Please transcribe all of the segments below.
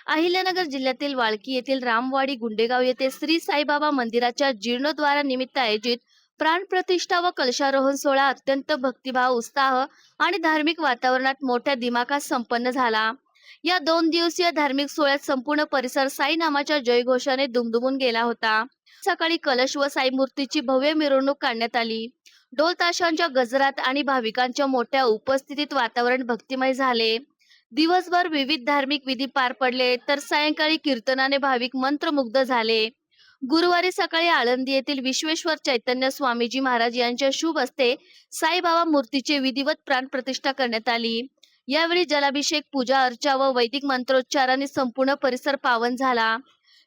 अहिल्यानगर जिल्ह्यातील वाळकी येथील रामवाडी गुंडेगाव येथे श्री साईबाबा मंदिराच्या जीर्णोद्धारानिमित्त आयोजित प्राणप्रतिष्ठा व कलशारोहण सोहळा अत्यंत भक्तिभाव, उत्साह आणि धार्मिक वातावरणात मोठ्या दिमाखात संपन्न झाला। या 2 दिवसीय धार्मिक सोहळ्यात संपूर्ण परिसर साई नामाच्या जयघोषाने दुमदुमून गेला होता। सकाळी कलश व साई मूर्तीची भव्य मिरवणूक काढण्यात आली। ढोल ताशांच्या गजरात आणि भाविकांच्या मोठ्या उपस्थितीत वातावरण भक्तिमय झाले। दिवसभर विविध धार्मिक विधी पार पडले, तर सायंकाळी कीर्तनाने भाविक मंत्रमुग्ध झाले। गुरुवारी सकाळी आळंदी येथील विश्वेश्वर चैतन्य स्वामीजी महाराज यांच्या शुभ हस्ते साईबाबा मूर्तीचे विधिवत प्राणप्रतिष्ठा करण्यात आली। यावेळी जलाभिषेक, पूजा अर्चा व वैदिक मंत्रोच्चारांनी संपूर्ण परिसर पावन झाला।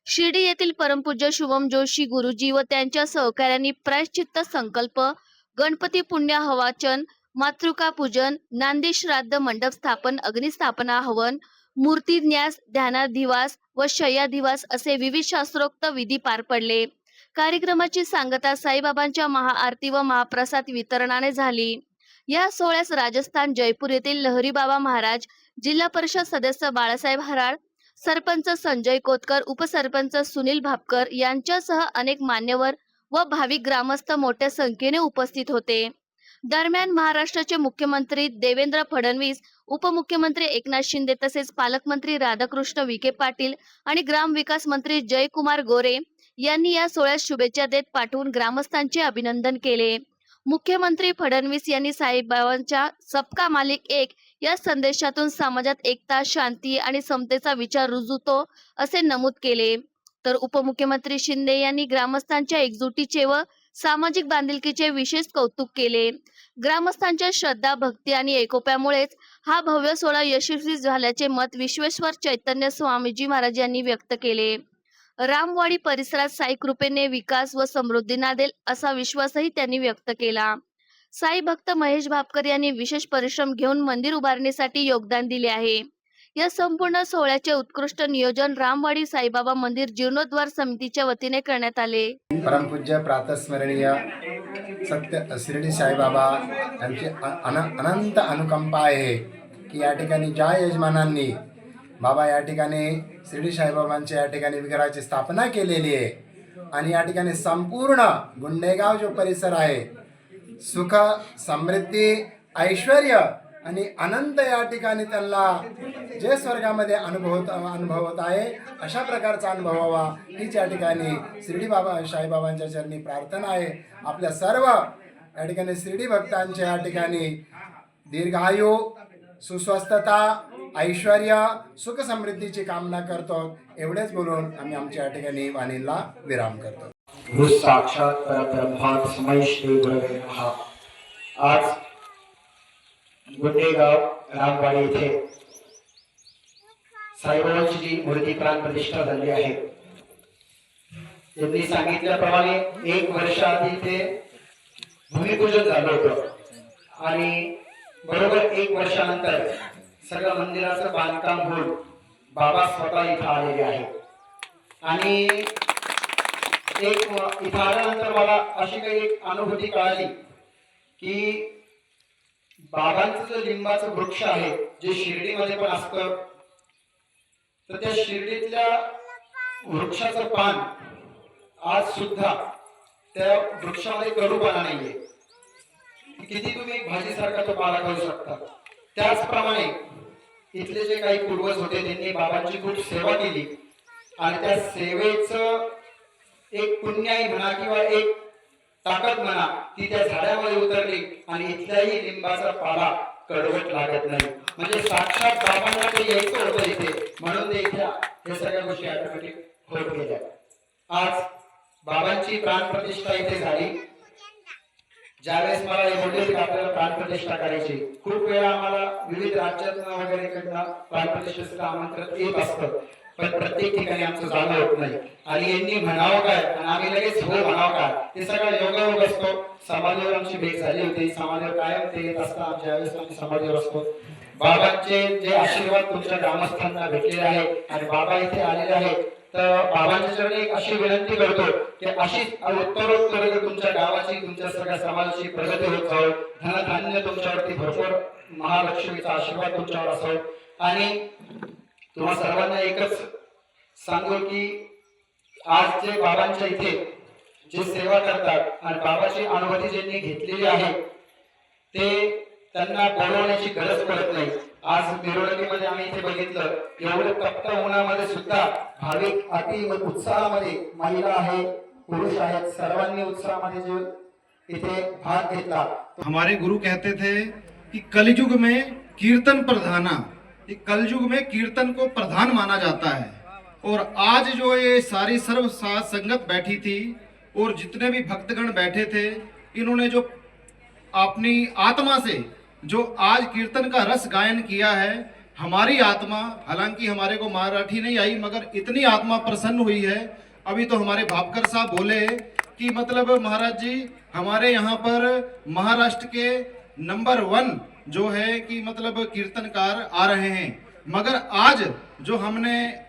शिर्डी येथील परमपूज्य शुभम जोशी गुरुजी व त्यांच्या सहकाऱ्यांनी प्रायश्चित्त संकल्प, गणपती पुण्य हवाचन, मातृका पूजन, नांदी श्राद्ध, मंडप स्थापन, अग्निस्थापना, हवन, मूर्ती न्यास, ध्यानाधिवास व शय्याधिवास असे विविध शास्त्रोक्त विधी पार पडले। कार्यक्रमाची सांगता साईबाबांच्या महाआरती व महाप्रसाद वितरणाने झाली। या सोहळ्यास राजस्थान जयपूर येथील लहरी बाबा महाराज, जिल्हा परिषद सदस्य बाळासाहेब हराळ, सरपंच संजय कोतकर, उपसरपंच सुनील भापकर यांच्यासह अनेक मान्यवर व भाविक ग्रामस्थ मोठ्या संख्येने उपस्थित होते। दरम्यान महाराष्ट्राचे मुख्यमंत्री देवेंद्र फडणवीस, उपमुख्यमंत्री एकनाथ शिंदे तसेच पालकमंत्री राधाकृष्ण विखे पाटील आणि ग्रामविकास मंत्री जयकुमार गोरे यांनी या सोहळ्यास शुभेच्छा देत पाठवून ग्रामस्थांचे अभिनंदन केले। मुख्यमंत्री फडणवीस यांनी साईबाबांच्या सबका मालिक एक या संदेशातून समाजात एकता, शांती आणि समतेचा विचार रुजतो असे नमूद केले। तर उपमुख्यमंत्री शिंदे यांनी ग्रामस्थांच्या एकजुटीचे व सामाजिक बांधिलकीचे विशेष कौतुक केले। ग्रामस्थांच्या श्रद्धा, भक्ती आणि एकोप्यामुळेच हा भव्य सोहळा यशस्वी झाल्याचे मत विश्वेश्वर चैतन्य स्वामीजी महाराज यांनी व्यक्त केले। रामवाडी परिसरात साई कृपेने विकास व समृद्धी नांदेल असा विश्वासही त्यांनी व्यक्त केला। साई भक्त महेश भापकर यांनी विशेष परिश्रम घेऊन मंदिर उभारणीसाठी योगदान दिले आहे। या संपूर्ण सोहळ्याचे उत्कृष्ट नियोजन रामवाडी साईबाबा मंदिर जीर्णोद्धार समितीच्या वतीने करण्यात आले। परमपूज्य प्रातस्मरणीय सत्य शिर्डी साईबाबा यांची अनंत अनुकंपा आहे की या ठिकाणी ज्या यजमानांनी बाबा या ठिकाणी शिर्डी साईबाबांच्या या ठिकाणी विग्रहाची स्थापना केलेली आहे आणि या ठिकाणी संपूर्ण गुंडेगाव जो परिसर आहे सुख, समृद्धी, ऐश्वर्य आणि अनंत या ठिकाणी त्यांना जे स्वर्गामध्ये अनुभवत आहे अशा प्रकारचा अनुभव व्हावा हीच या ठिकाणी शिर्डी बाबा साईबाबांच्या चरणी प्रार्थना आहे। आपल्या सर्व या ठिकाणी शिर्डी भक्तांच्या या ठिकाणी दीर्घायू, सुस्वस्थता, ऐश्वर्य, सुख समृद्धीची कामना करतो। एवढेच बोलून आम्ही आमच्या या ठिकाणी वाणीला विराम करतो। साक्षात परब्रह्मा तस्मै श्री गुरवे नमः। आज गुंडेगाव रामवाडी येथे साईबाबांची जी मूर्ती प्राण प्रतिष्ठा झाली आहे, त्यांनी सांगितल्याप्रमाणे 1 वर्ष आधी ते भूमिपूजन झालं होतं आणि बरोबर 1 वर्षानंतर सगळं मंदिराचं बांधकाम होऊन बाबा स्वतः इथं आलेले आहे आणि इथं आल्यानंतर मला अशी काही एक अनुभूती कळाली की बाबांचं जो लिंबाचं वृक्ष आहे जे शिर्डीमध्ये पण असतं, तर त्या शिर्डीतल्या वृक्षाचं पान आज सुद्धा त्या वृक्षामध्ये कडूपणा नाहीये। किती तुम्ही भाजीसारखा तो पाला खाऊ शकता। त्याचप्रमाणे इथले जे काही पूर्वज होते त्यांनी बाबांची खूप सेवा केली आणि त्या सेवेचं एक पुण्याई म्हणा किंवा एक ताकद म्हणा ती त्या झाडामध्ये उतरली आणि इथल्याही लिंबाचा पाला कडवट लागत नाही। म्हणजे साक्षात बाबांना ते यायचं होतं इथे, म्हणून ते इथे हे सगळ्या गोष्टी ऑटोमॅटिक होत गेल्या। आज बाबांची प्राणप्रतिष्ठा इथे झाली। ज्यावेळेस मला हे बोलले की आपल्याला प्राणप्रतिष्ठा करायची, खूप वेळा आम्हाला विविध राज्यातून वगैरे कडनं प्राणप्रतिष्ठेचं आमंत्रण येत असतं, पण प्रत्येक ठिकाणी आमचं जाणं होत नाही आणि यांनी म्हणावं काय आणि आम्ही लगेच हो म्हणावं काय, ते सगळं योगायोग असतो। समाजावर आमची भेट झाली होती, समाजावर कायम ते येत असतात ज्यावेळेस आम्ही समाजावर असतो। बाबांचे जे आशीर्वाद तुमच्या ग्रामस्थांना भेटलेले आहे आणि बाबा इथे आलेले आहे, तर बाबांच्या चरणी एक अशी विनंती करतो की अशीच उत्तरोत्तर तुमच्या गावाची, तुमच्या सगळ्या समाजाची प्रगती होत जावो, धनधान्य तुमच्यावरती भरपूर महालक्ष्मीचा आशीर्वाद तुमच्यावर असावं आणि तुम्हा सर्वांना एकच सांगू की आज जे बाबांच्या इथे जे सेवा करतात आणि बाबाची अनुभूती ज्यांनी घेतलेली आहे ते त्यांना बोलवण्याची गरज पडत नाही. आज मिरवणुकीमध्ये आम्ही इथे बघितलं एवढं तप्त उन्हामध्ये सुद्धा भाविक अति उत्साहामध्ये महिला आहे पुरुष आहेत सर्वांनी उत्साहामध्ये जो इथे भाग घेतला. हमारे गुरु कहते थे कि कलयुग में कीर्तन प्रधाना, ये कलयुग में कीर्तन को प्रधान माना जाता है। और आज जो ये सारी सर्व साध संगत बैठी थी और जितने भी भक्तगण बैठे थे, इन्होंने जो अपनी आत्मा से जो आज कीर्तन का रस गायन किया है, हमारी आत्मा, हालांकि हमारे को मराठी नहीं आई मगर इतनी आत्मा प्रसन्न हुई है। अभी तो हमारे भापकर साहब बोले कि मतलब महाराज जी हमारे यहाँ पर महाराष्ट्र के नंबर 1 जो है कि मतलब कीर्तनकार आ रहे हैं, मगर आज जो हमने